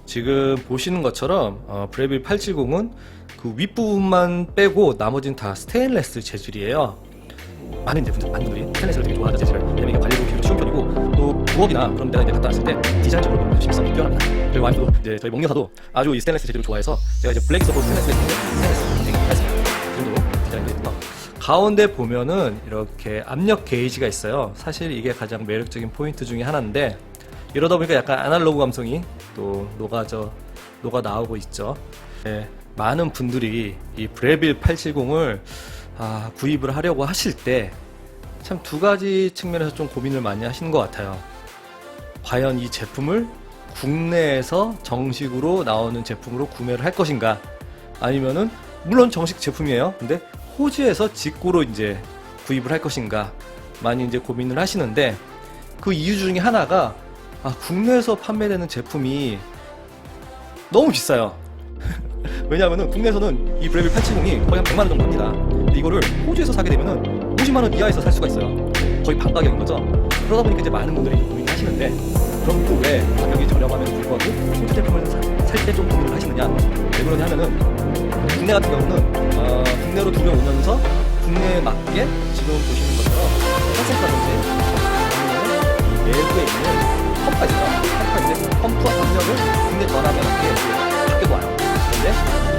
지금 보시는 것처럼 브레빌 870은 그 윗부분만 빼고 나머지는 다 스테인레스 재질이에요. 많은 분들이 스테인레스를 되게 좋아하는 재질을, 왜냐면 이게 관리도 되게 쉬운 편이고 또 부업이나 그런 데다 이제 갖다 놨을 때 디자인적으로 신성이 뛰어납니다. 저희 와이프도 이제 저희 먹녀사도 아주 이 스테인레스 재질을 좋아해서 제가 이제 블랙 서포트 스테인레스 굉장히 했습니다. 그 정도로 디자인이 됐고요. 가운데 보면은 이렇게 압력 게이지가 있어요. 사실 이게 가장 매력적인 포인트 중에 하나인데, 이러다 보니까 약간 아날로그 감성이 또 녹아 나오고 있죠. 네, 많은 분들이 이 브레빌 870을 구입을 하려고 하실 때 참 두 가지 측면에서 좀 고민을 많이 하시는 것 같아요. 과연 이 제품을 국내에서 정식으로 나오는 제품으로 구매를 할 것인가, 아니면은 물론 정식 제품이에요. 근데 호주에서 직구로 이제 구입을 할 것인가 많이 이제 고민을 하시는데, 그 이유 중에 하나가 국내에서 판매되는 제품이 너무 비싸요. 왜냐하면은 국내에서는 이 브레빌 870이 거의 한 100만원 정도 합니다. 근데 이거를 호주에서 사게 되면은 50만원 이하에서 살 수가 있어요. 거의 반 가격인 거죠. 그러다 보니까 이제 많은 분들이 고민을 하시는데, 그럼 또 왜 가격이 저렴함에도 불구하고 호주 제품을 살 때 좀 고민을 하시느냐? 왜 그러냐 하면은, 국내 같은 경우는 국내로 들여오면서 국내에 맞게 지금 보시는 것처럼 콘센트라든지 내부에 있는 펌프가 있어요. 펌프와 압력을 국내 전압에 맞게 바뀌어 와요. 그런데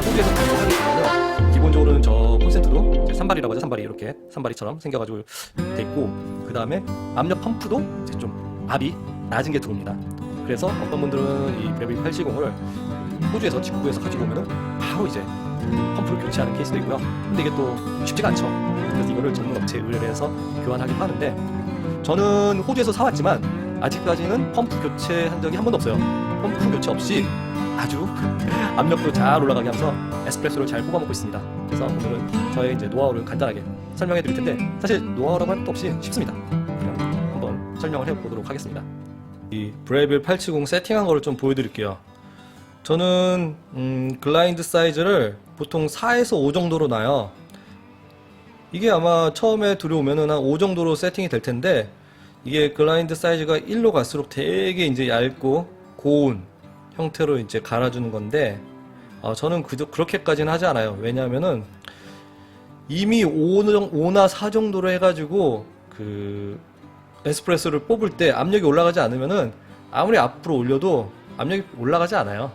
호주에서 구입하게 되면은 기본적으로는 저 콘센트도 이제 산발이라고 하죠. 산발이 이렇게 산발이처럼 생겨가지고 돼 있고, 그 다음에 압력 펌프도 이제 좀 압이 낮은 게 들어옵니다. 그래서 어떤 분들은 이 브레빌 870을 호주에서 직구해서 가지고 오면은 바로 이제 펌프를 교체하는 케이스도 있고요. 근데 이게 또 쉽지가 않죠. 그래서 이거를 전문 업체에 의뢰를 해서 교환하기도 하는데, 저는 호주에서 사왔지만 아직까지는 펌프 교체한 적이 한 번도 없어요. 펌프 교체 없이 아주 압력도 잘 올라가게 하면서 에스프레소를 잘 뽑아먹고 있습니다. 그래서 오늘은 저의 이제 노하우를 간단하게 설명해 드릴 텐데, 사실 노하우라고 할 것도 없이 쉽습니다. 그냥 한번 설명을 해보도록 하겠습니다. 이 브레빌 870 세팅한 거를 좀 보여드릴게요. 저는 글라인드 사이즈를 보통 4에서 5 정도로 놔요. 이게 아마 처음에 들어오면은 한 5 정도로 세팅이 될 텐데, 이게 글라인드 사이즈가 1로 갈수록 되게 이제 얇고 고운 형태로 이제 갈아주는 건데, 저는 그렇게까지는 하지 않아요. 왜냐하면은 이미 5나 4 정도로 해가지고 그 에스프레소를 뽑을 때 압력이 올라가지 않으면은 아무리 앞으로 올려도 압력이 올라가지 않아요.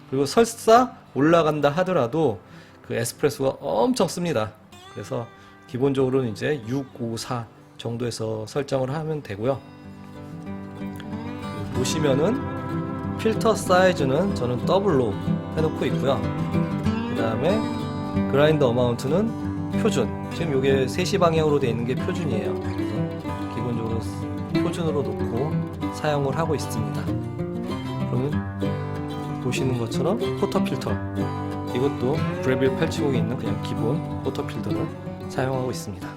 그리고 설사 올라간다 하더라도 그 에스프레소가 엄청 씁니다. 그래서 기본적으로는 이제 6, 5, 4 정도에서 설정을 하면 되고요. 보시면은 필터 사이즈는 저는 더블로 해놓고 있고요. 그 다음에 그라인더 어마운트는 표준, 지금 이게 3시 방향으로 되어 있는 게 표준이에요. 그래서 기본적으로 표준으로 놓고 사용을 하고 있습니다. 그러면 보시는 것처럼 포터 필터, 이것도 브레빌 870에 있는 그냥 기본 포터 필터를 사용하고 있습니다.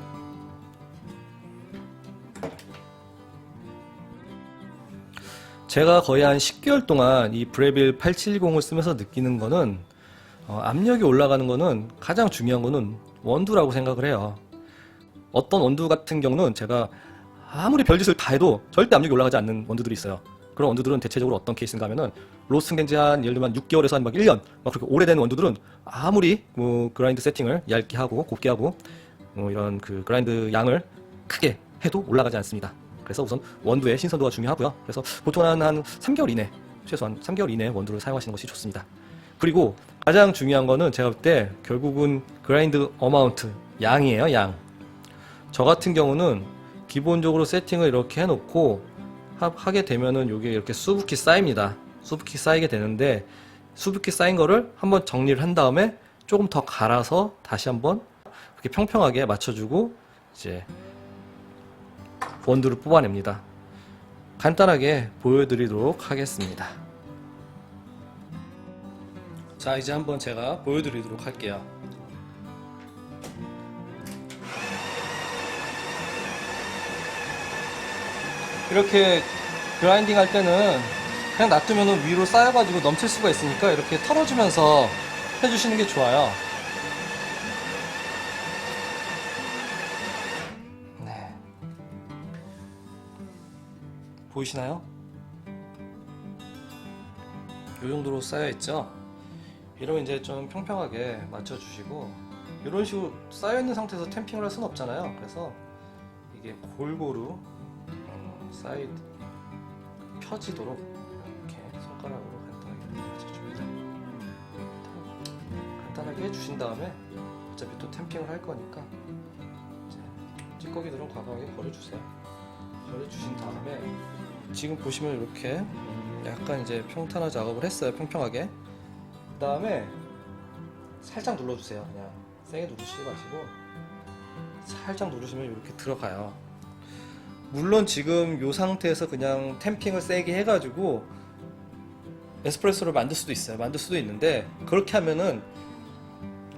제가 거의 한 10개월 동안 이 브레빌 870을 쓰면서 느끼는 거는, 압력이 올라가는 거는 가장 중요한 거는 원두라고 생각을 해요. 어떤 원두 같은 경우는 제가 아무리 별짓을 다 해도 절대 압력이 올라가지 않는 원두들이 있어요. 그런 원두들은 대체적으로 어떤 케이스인가 하면은, 로스팅된 지 한 예를 들면 6개월에서 한 막 1년 막 그렇게 오래된 원두들은 아무리 그라인드 세팅을 얇게 하고 곱게 하고 이런 그 그라인드 양을 크게 해도 올라가지 않습니다. 그래서 우선 원두의 신선도가 중요하고요. 그래서 보통 한 3개월 이내, 최소한 3개월 이내 원두를 사용하시는 것이 좋습니다. 그리고 가장 중요한 거는 제가 볼 때 결국은 그라인드 어마운트, 양이에요. 양. 저 같은 경우는 기본적으로 세팅을 이렇게 해놓고 하게 되면은 이게 이렇게 수북히 쌓입니다. 수북히 쌓이게 되는데, 수북히 쌓인 거를 한번 정리를 한 다음에 조금 더 갈아서 다시 한번 이렇게 평평하게 맞춰주고 이제 원두를 뽑아냅니다. 간단하게 보여드리도록 하겠습니다. 자, 이제 한번 제가 보여드리도록 할게요. 이렇게 그라인딩 할 때는 그냥 놔두면 위로 쌓여가지고 넘칠 수가 있으니까 이렇게 털어주면서 해주시는 게 좋아요. 네. 보이시나요? 이 정도로 쌓여 있죠. 이러면 이제 좀 평평하게 맞춰주시고, 이런 식으로 쌓여 있는 상태에서 탬핑을 할 수는 없잖아요. 그래서 이게 골고루 사이드 펴지도록 이렇게 손가락으로 간단하게 맞춰줍니다. 간단하게 해주신 다음에 어차피 또 탬핑을 할 거니까 이제 찌꺼기들은 과감하게 버려주세요. 버려주신 다음에 지금 보시면 이렇게 약간 이제 평탄화 작업을 했어요. 평평하게. 그 다음에 살짝 눌러주세요. 그냥 세게 누르시지 마시고 살짝 누르시면 이렇게 들어가요. 물론 지금 이 상태에서 그냥 탬핑을 세게 해가지고 에스프레소를 만들 수도 있어요. 만들 수도 있는데, 그렇게 하면은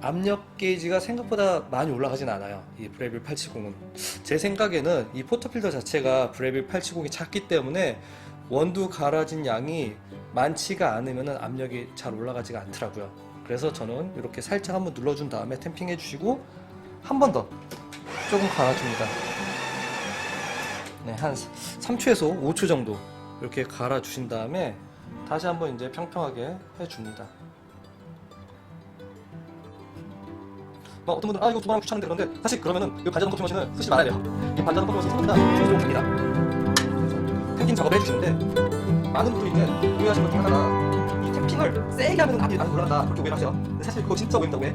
압력 게이지가 생각보다 많이 올라가진 않아요. 이 브레빌 870은 제 생각에는 이 포터필터 자체가 브레빌 870이 작기 때문에 원두 갈아진 양이 많지가 않으면 압력이 잘 올라가지가 않더라고요. 그래서 저는 이렇게 살짝 한번 눌러준 다음에 탬핑 해주시고 한 번 더 조금 갈아줍니다. 네, 한 3초에서 5초 정도 이렇게 갈아주신 다음에 다시 한번 이제 평평하게 해줍니다. 어떤 분들은 이거 두번 하면 귀찮은데, 그런데 사실 그러면은 이 반자동 커피 머신을 쓰지 말아야 돼요. 이 반자동 커피 머신이 생각보다 효율이 좋습니다. 탬핑 작업을 해주시는데, 많은 분들이 이제 오해하시는 것 중 하나가 이 탬핑을 세게 하면 압이 많이 올라간다, 그렇게 오해를 하세요. 근데 사실 그거 진짜 오해입니다. 왜?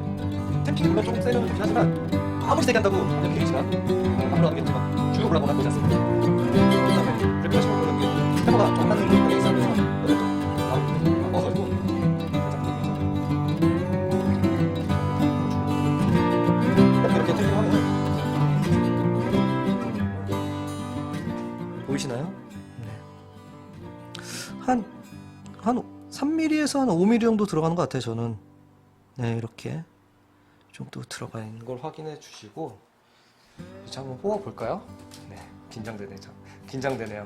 탬핑이 물론 조금 세면 좋긴 하지만 아무리 세게 한다고 압력 게이지가 안 올라가겠지만 쭉 올라가거나 그러지 않습니다. 그다음에 그렇게 하시면 그러는 게 스테퍼가 좀 맞는 경향이 있어서 이것도 나오고 바꿔가지고 이렇게 탬핑하면 보이시나요? 네. 한 3mm에서 한 5mm 정도 들어가는 것 같아요. 저는. 네, 이렇게 정도 들어가 있는 걸 확인해 주시고 이제 한번 뽑아 볼까요? 네, 긴장되네요. 긴장되네요.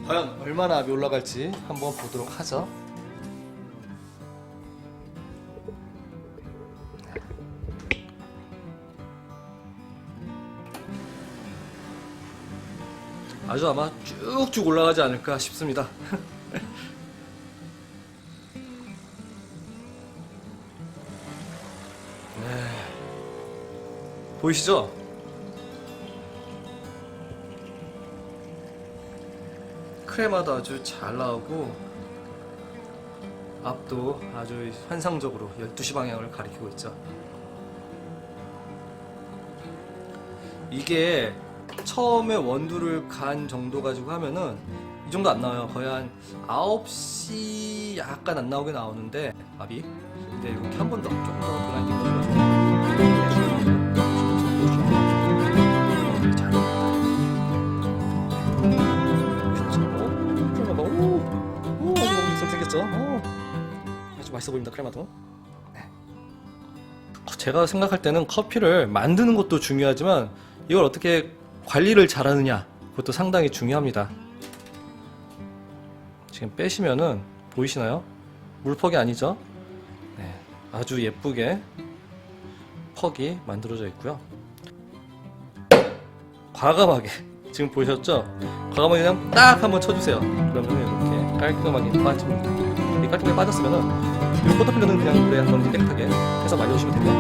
과연 얼마나 압이 올라갈지 한번 보도록 하죠. 아주 아마 쭉쭉 올라가지 않을까 싶습니다. 네. 보이시죠? 크레마도 아주 잘 나오고 앞도 아주 환상적으로 12시 방향을 가리키고 있죠. 이게 처음에 원두를 간 정도 가지고 하면은 이 정도 안 나와요. 거의 한 9시 약간 안 나오게 나오는데 압이. 근데 이렇게 한 번 더 조금 더 그라인딩 넣어줘서 잘 크레마도 오 아주 먹음직스럽게 생겼죠. 아주 맛있어 보입니다. 크레마도. 네. 제가 생각할 때는 커피를 만드는 것도 중요하지만 이걸 어떻게 관리를 잘하느냐, 그것도 상당히 중요합니다. 지금 빼시면은 보이시나요? 물퍽이 아니죠? 네, 아주 예쁘게 퍽이 만들어져 있고요. 과감하게 지금 보셨죠? 과감하게 그냥 딱 한번 쳐주세요. 그러면 이렇게 깔끔하게 빠집니다. 이 깔끔하게 빠졌으면은 이 포터필러는 그냥 물에 한번 깨끗하게 해서 말려주시면 됩니다.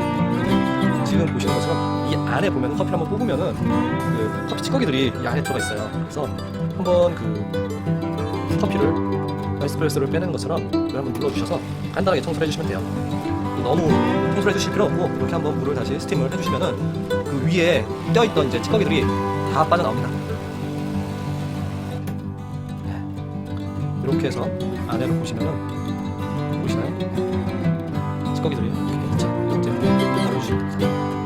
지금 보시는 것처럼 이 안에 보면 커피를 한번 뽑으면은 그 커피 찌꺼기들이 이 안에 들어가 있어요. 그래서 한번 그 커피를 에스프레소를 빼내는 것처럼 이걸 한번 눌러주셔서 간단하게 청소를 해주시면 돼요. 너무 청소를 해주실 필요 없고 이렇게 한번 물을 다시 스팀을 해주시면은 그 위에 떼어있던 이제 찌꺼기들이 다 빠져나옵니다. 네. 이렇게 해서 안에를 보시면은 보이시나요? 찌꺼기들이 이렇게 있죠. 이렇게 바르주시면 됩니다.